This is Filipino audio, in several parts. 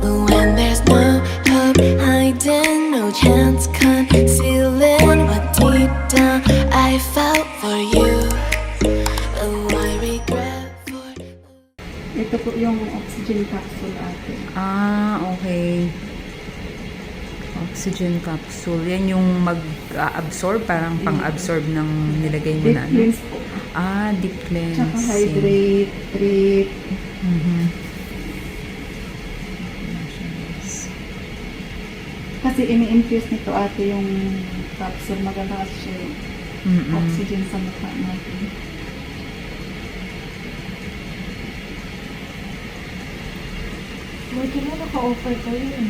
When there's no hope hiding, no chance concealing what deep down I felt for you. Oh, I regret for. Ito po yung oxygen capsule ate. Ah, okay. Oxygen capsule. Yan yung mag-absorb, parang pang-absorb ng nilagay mo Deep na. cleanse po. Ah, deep cleanse. Tsaka hydrate, treat. Kasi ini-infuse nito ate yung capsule. Maganda kasi siya yung oxygen sa mukha natin. Buti na naka-offer kayo yun.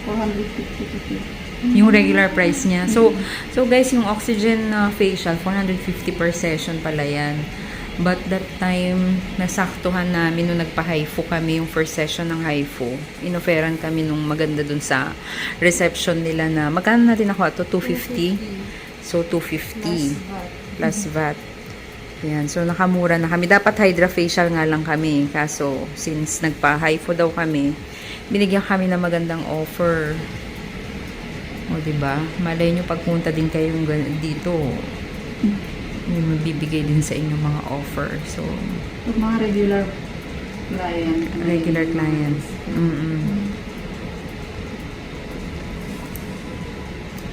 450 to 50. Yung regular price niya. So guys, yung oxygen facial, 450 per session pala yan. But that time, nasaktuhan namin nung nagpa-HIFU kami, yung first session ng HIFU. Inoferan kami nung maganda dun sa reception nila na, magkano natin ako ito? 250? So, 250 plus VAT. Yan. So, nakamura na kami. Dapat HydraFacial nga lang kami. Kaso, since nagpa-HIFU daw kami, binigyan kami ng magandang offer. O, diba? Malay nyo pagpunta din kayong dito. May mabibigay din sa inyo mga offer. So, Pag mga regular clients.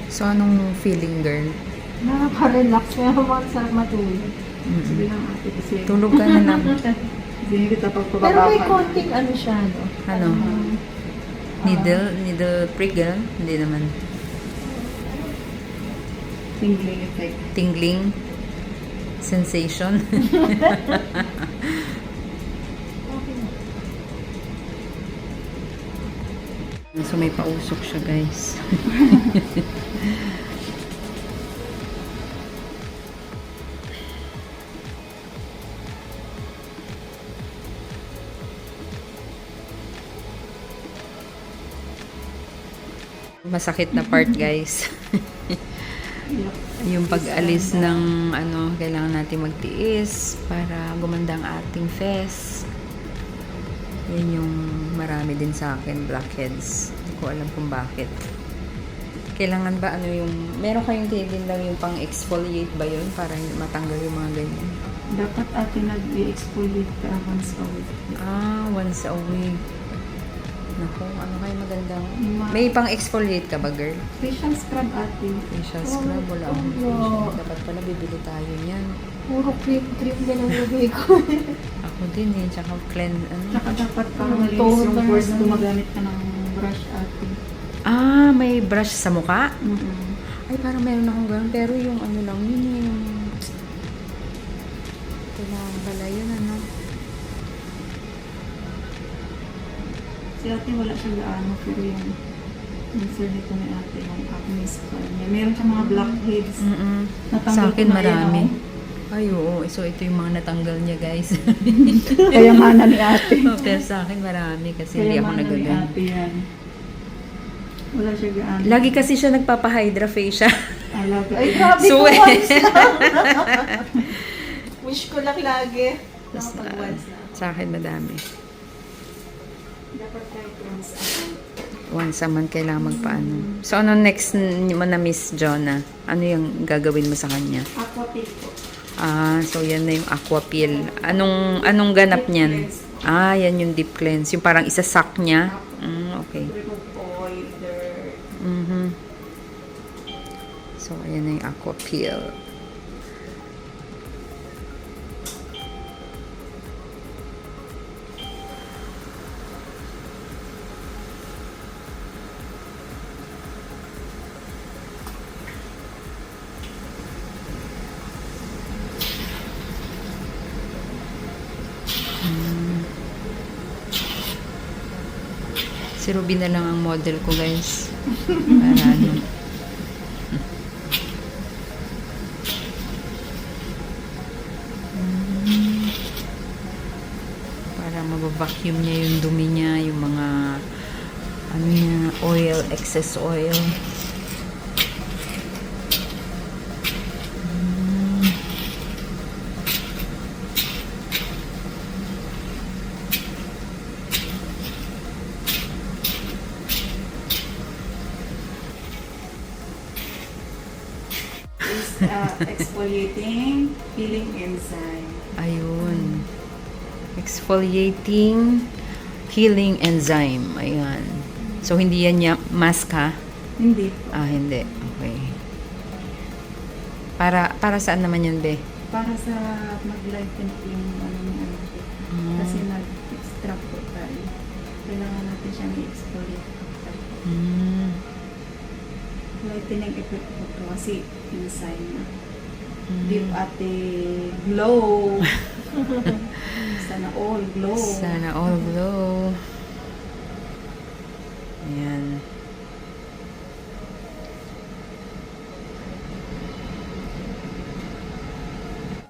So, anong feeling, girl? Nakaka-relax. Kaya masarap matulog. Sige lang ate kasi. Tulog ka na lang. Hindi kita Pero pagpababa may ka. konting ano siya, no? Ano? Needle prick, girl? Hindi naman. Tingling effect. Tingling? Sensation? So, may pausok siya, guys. Masakit na part, guys. Yung pag-alis ng ano, kailangan natin magtiis para gumanda ang ating face. Yan yung marami din sa akin, blackheads. Hindi ko alam kung bakit. Kailangan ba ano yung, meron kayong tinitindang yung pang-exfoliate ba yun para matanggal yung mga ganyan? Dapat ate nag-exfoliate ka once a week. Ah, once a week. Naku, ano kayo magandang... May pang-exfoliate ka ba, girl? Facial scrub ate. Facial scrub, wala akong facial. Dapat pala bibili tayo niyan. Puro cream din ang lagay ko. Ako din eh, tsaka cleanse, ano? Tsaka dapat para malinis yung toner. pores, gumagamit ka ng brush ate. Ah, may brush sa mukha? Mm-mm. Ay, parang meron akong ganun. Pero yung ano lang, yun yung... Kailangan pala yun, ano? Si ate wala siya gaano, pero yung answer nito ni ate, yung acne scar niya. Meron siyang mga blackheads. Natanggal Sa akin ko na marami. yan, Ay, oo. So, ito yung mga natanggal niya, guys. Kayamanan ni ate. Pero sa akin marami kasi hindi ako Kayamanan ni nagagan. ate yan. Wala siya gaano. Lagi kasi siya nagpapa-HydraFacial. Alaga. Ay, grabe So, ko once lang. Wish ko lang lagi. Nakapag-once na. Sa akin madami. Dapat kahit once a Once a month kailangan magpaano. So, ano next mo na Miss Jonah? Ano yung gagawin mo sa kanya? aquapit po. Ah, so yan na yung Aquapil. Anong ganap niyan? Ah, yan yung deep cleanse. Yung parang isasak niya. Okay. Remove oil, dirt. So, ayan na yung Aquapil. Si Ruby na lang ang model ko, guys. Para ano. Para mabavacuum niya yung dumi niya, yung mga ano niya, oil, excess oil. is exfoliating peeling enzyme. Ayun. Exfoliating healing enzyme. Ayan. So, hindi yan mask ha? Hindi. Ah, hindi. Okay. Para saan naman yun, be? Para sa mag-lighten yung ano ni ano. Kasi nag-extract po tayo. Kailangan natin siyang i-exfoliate. Mm. Lightening effect po to kasi enzyme na. Give ate glow. Sana all glow. Sana all glow. Ayan.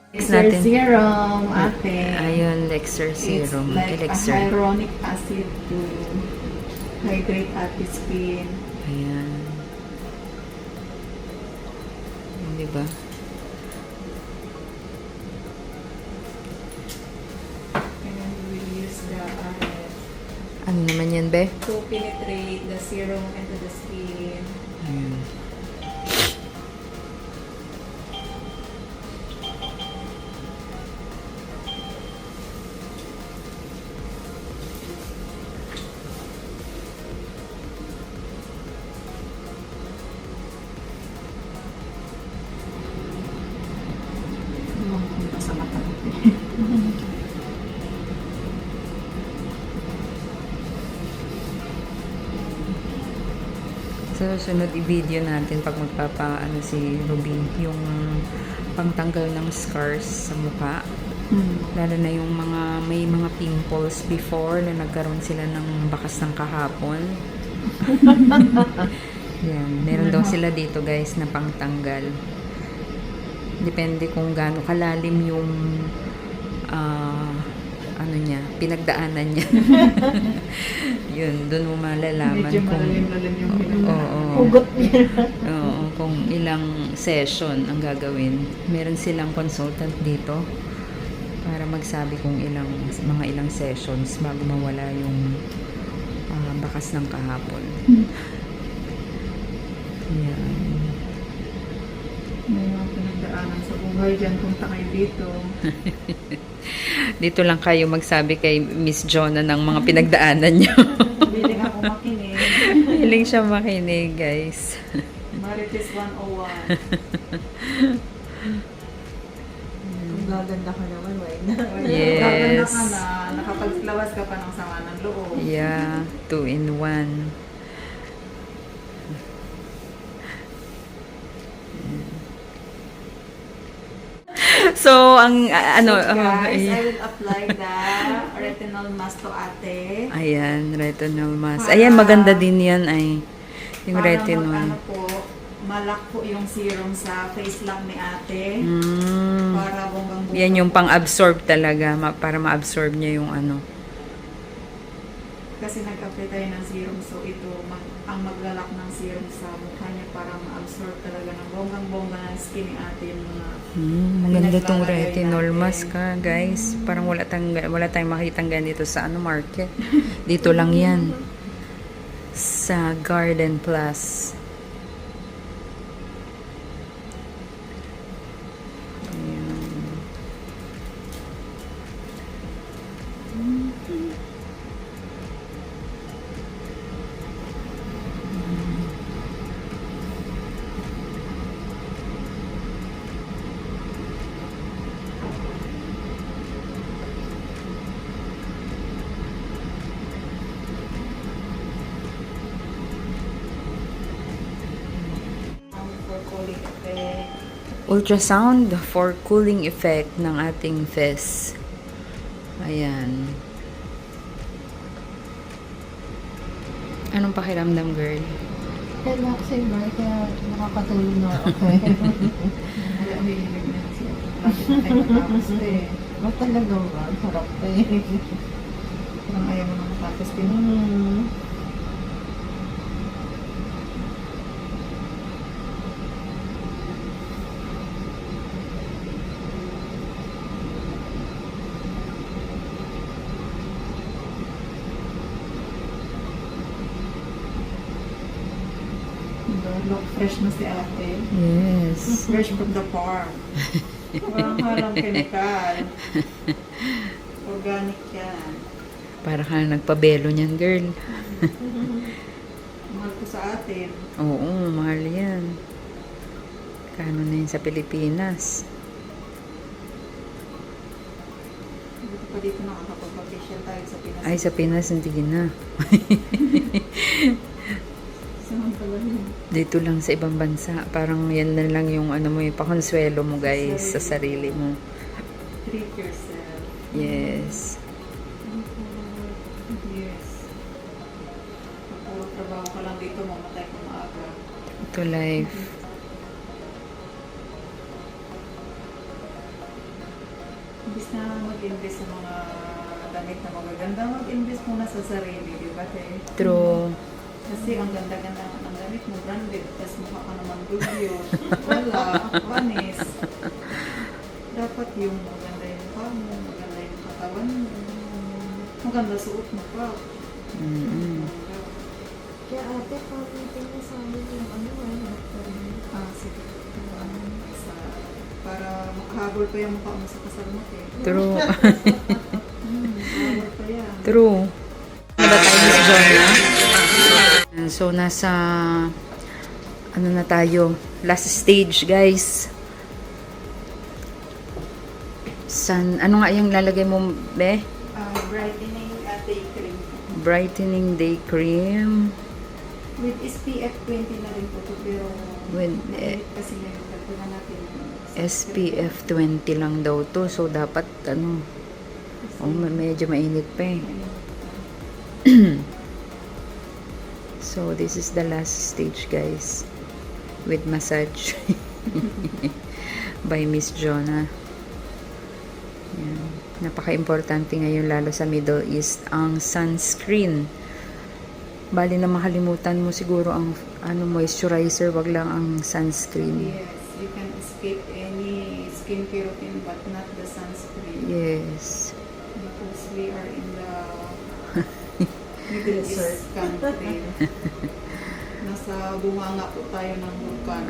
Elixir natin. serum, ate. Ayun, Elixir serum. It's like Elixir. a hyaluronic acid to hydrate ate skin. Ayan. Diba? And then we will use the Ano naman yan, be? to penetrate the serum into the skin. Ayan. Punta sa mata. So, sunod i-video natin pag magpapaano si Ruby yung pangtanggal ng scars sa mukha. Lalo na yung may mga pimples before na nagkaroon sila ng bakas ng kahapon. Yan. Meron daw sila dito guys na pangtanggal. Depende kung gaano kalalim yung ano niya, pinagdaanan niya. Yun, doon mo malalaman Medyo kung malalim-lalim yung pinagdaanan. oo, Hugot niya. oo, kung ilang session ang gagawin. Meron silang consultant dito para magsabi kung mga ilang sessions bago mawala yung bakas ng kahapon. Yan. May mga pinagdaanan sa buhay dyan. Punta kayo dito. Dito lang kayo magsabi kay Miss Jonah ng mga pinagdaanan niyo. Biling ako makinig. Hiling siya makinig, guys. Marites 101. Kung gaganda ka naman, why na? Yes. Gaganda ka na. Nakapaglawas ka pa ng sama ng loob. Yeah, 2 in 1. So, ang ano, Guys, I will apply the retinol mask to ate. ayan, retinol mask. Para- Ayan, maganda din yan ay yung Para retinol. mag-ano po, malak po yung serum sa face lang ni ate. Mm. Para bonggang-bongga. Yan yung pang-absorb talaga, para ma-absorb niya yung ano. Kasi nag-apply tayo ng serum, so ito ang maglalak ng serum sa mukha niya para ma-absorb talaga ng bonggang-bongga ng skin ni ate yung mga Maganda tong pinaglalagay retinol natin. mask ha, guys. Parang wala tayong makitang ganito sa market. Dito lang yan. Sa Garden Plus. Ayan. for cooling effect. Ultrasound for cooling effect ng ating face. Ayan. Anong pakiramdam, girl? Relax ba? Kaya nakakatulog na okay. Wala ang hihilig na siya. Bakit na tayo matapos eh. Ba't talaga ba? Sarap eh. Parang ayaw mo na matapos din. Look fresh na si ate. Yes. Fresh from the farm. Walang halang chemical. Organic yan. Para ka na nagpabelo niyan, girl. Mahal ko sa atin. Oo, mahal yan. Kano na yun sa Pilipinas? Dito pa dito nakakapag-facial tayo sa Pinas. Ay, sa Pinas, hindi na. Samantalahin. Dito lang sa ibang bansa. Parang yan na lang yung ano mo, yung pakonsuelo mo, guys, sa sarili mo. Treat yourself. Yes. Yes. Kung puro trabaho ka lang dito, mamatay ka maaga. Ito life. Imbis na mag-invest sa mga damit na magaganda, mag-invest muna sa sarili, di ba, te? True. Kasi ang ganda-ganda ng damit mo, branded, tapos mukha ka naman gulyo. Wala, wanis. Dapat yung maganda yung mukha mo, maganda yung katawan mo, maganda suot mo pa. Mm-mm. Kaya ate, pamitin na sa amin yung ano doctor mo. Sige. Para makahabol pa yung mukha mo sa kasal mo, te. True. Makahabol pa yan. True. Ano ba tayo, Miss Jonah? So, nasa ano na tayo? Last stage, guys. Ano nga yung lalagay mo, be? Brightening day cream. Brightening day cream. With SPF 20 na rin po ito, pero With mainit kasi ngayon, dagdagan natin yung SPF 20 lang daw to. So, dapat, medyo mainit pa eh. So, this is the last stage, guys. With massage. By Miss Jonah. Yan. Napaka-importante ngayon, lalo sa Middle East, ang sunscreen. Bali na makalimutan mo siguro ang moisturizer, wag lang ang sunscreen. Yes, you can escape any skincare routine but not the sunscreen. Yes. Because we are in the Middle East country. Nasa bunganga po tayo ng vulkan.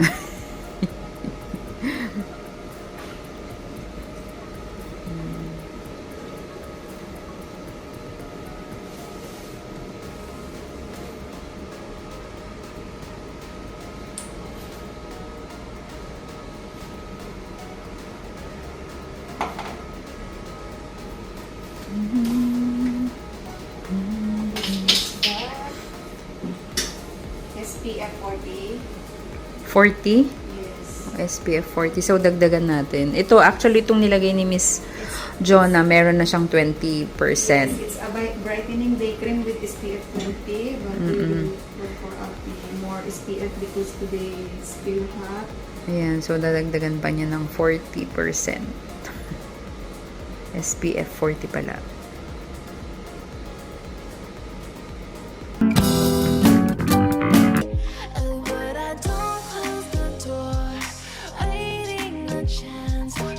SPF 40. 40? Yes. SPF 40. So, dagdagan natin. Ito, actually, itong nilagay ni Miss Jonah, meron na siyang 20%. Yes, it's a brightening day cream with SPF 20, but we will look for more SPF because today it's still hot. Ayan, so dadagdagan pa niya ng 40%. SPF 40 pala. And what I don't close the door, waiting a chance for